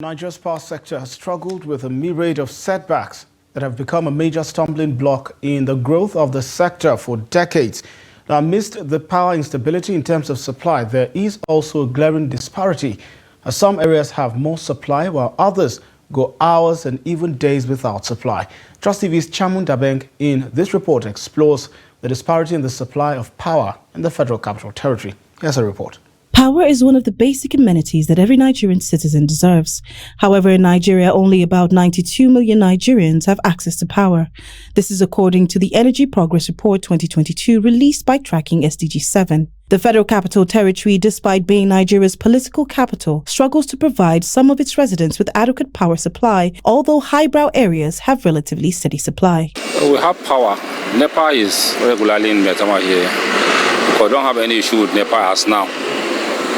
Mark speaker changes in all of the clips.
Speaker 1: Nigeria's power sector has struggled with a myriad of setbacks that have become a major stumbling block in the growth of the sector for decades. Now, amidst the power instability in terms of supply, there is also a glaring disparity, as some areas have more supply while others go hours and even days without supply. Trust TV's Chamun Dabeng in this report explores the disparity in the supply of power in the Federal Capital Territory. Here's a report.
Speaker 2: Power is one of the basic amenities that every Nigerian citizen deserves. However, in Nigeria, only about 92 million Nigerians have access to power. This is according to the Energy Progress Report 2022 released by Tracking SDG 7. The Federal Capital Territory, despite being Nigeria's political capital, struggles to provide some of its residents with adequate power supply, although highbrow areas have relatively steady supply.
Speaker 3: We have power. NEPA is regularly in Metama here. We don't have any issue with NEPA as now.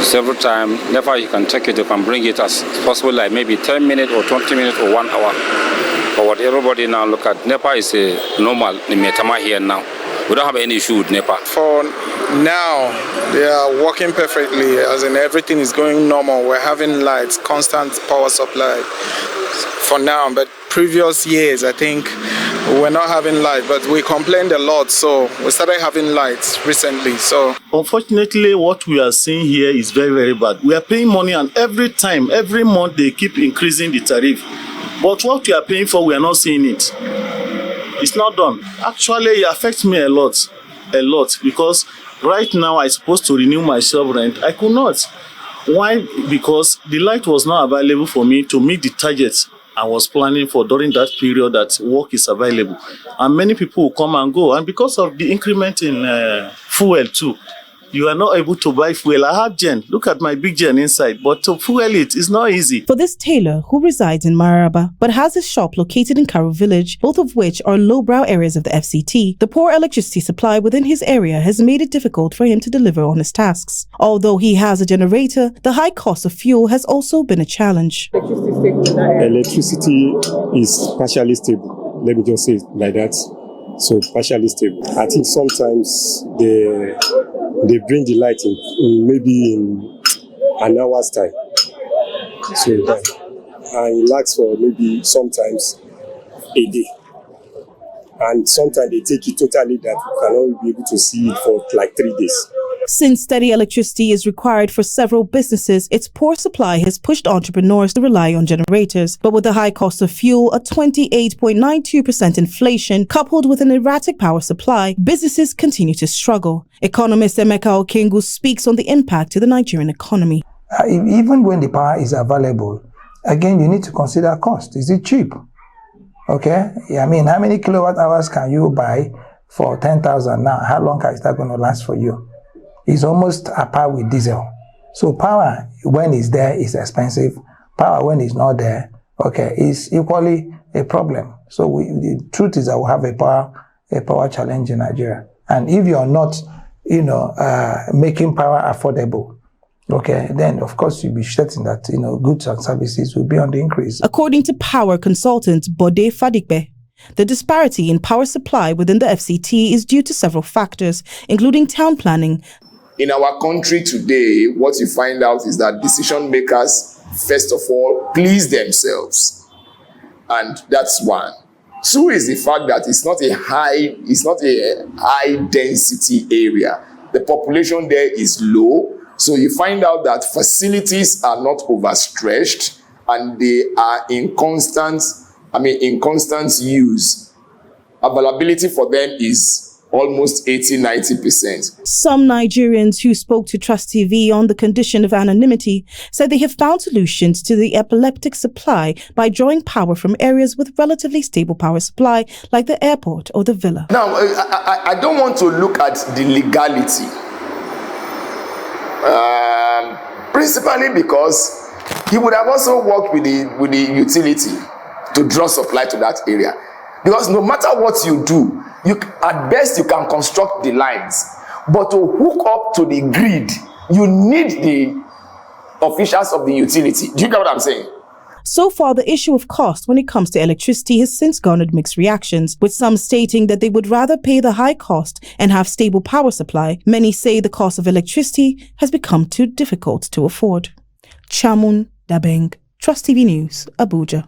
Speaker 3: Several times, NEPA you can take it, you can bring it as possible, like maybe 10 minutes or 20 minutes or 1 hour. But what everybody now look at, NEPA is a normal in Metama here now. We don't have any issue with NEPA.
Speaker 4: For now, they are working perfectly, as in everything is going normal. We're having lights, constant power supply for now, but previous years, I think, we're not having light, but we complained a lot, so we started having lights recently. So
Speaker 5: unfortunately, what we are seeing here is very, very bad. We are paying money, and every month, they keep increasing the tariff. But what we are paying for, we are not seeing it. It's not done. Actually, it affects me a lot, because right now I'm supposed to renew my sub-rent. I could not. Why? Because the light was not available for me to meet the targets I was planning for during that period that work is available. And many people will come and go. And because of the increment in fuel too, you are not able to buy fuel. I have gen. Look at my big gen inside. But to fuel it is not easy.
Speaker 2: For this tailor, who resides in Maraba, but has his shop located in Karo Village, both of which are lowbrow areas of the FCT, the poor electricity supply within his area has made it difficult for him to deliver on his tasks. Although he has a generator, the high cost of fuel has also been a challenge.
Speaker 6: Electricity is partially stable. Let me just say it like that. So partially stable. I think sometimes they bring the light in maybe in an hour's time. So and it lasts for maybe sometimes a day. And sometimes they take it totally that you cannot be able to see it for like 3 days.
Speaker 2: Since steady electricity is required for several businesses, its poor supply has pushed entrepreneurs to rely on generators. But with the high cost of fuel, a 28.92% inflation, coupled with an erratic power supply, businesses continue to struggle. Economist Emeka Okengu speaks on the impact to the Nigerian economy.
Speaker 7: Even when the power is available, again, you need to consider cost. Is it cheap? Okay, I mean, how many kilowatt hours can you buy for 10,000 now? How long is that going to last for you? It's almost a par with diesel. So power, when it's there, is expensive. Power, when it's not there, okay, is equally a problem. So the truth is that we have a power challenge in Nigeria. And if you're not, making power affordable, okay, then of course you'll be certain that, goods and services will be on the increase.
Speaker 2: According to power consultant Bode Fadigbe, the disparity in power supply within the FCT is due to several factors, including town planning.
Speaker 8: In our country today, what you find out is that decision makers, first of all, please themselves. And that's one. Two is the fact that it's not a high density area. The population there is low. So you find out that facilities are not overstretched and they are in constant use. Availability for them is almost 80-90%.
Speaker 2: Some Nigerians who spoke to Trust TV on the condition of anonymity said they have found solutions to the epileptic supply by drawing power from areas with relatively stable power supply, like the airport or the villa.
Speaker 8: Now, I don't want to look at the legality. Principally because he would have also worked with the utility to draw supply to that area. Because no matter what you do, at best you can construct the lines, but to hook up to the grid, you need the officials of the utility. Do you get what I'm saying?
Speaker 2: So far, the issue of cost when it comes to electricity has since garnered mixed reactions, with some stating that they would rather pay the high cost and have stable power supply. Many say the cost of electricity has become too difficult to afford. Chamun Dabeng. Trust TV News, Abuja.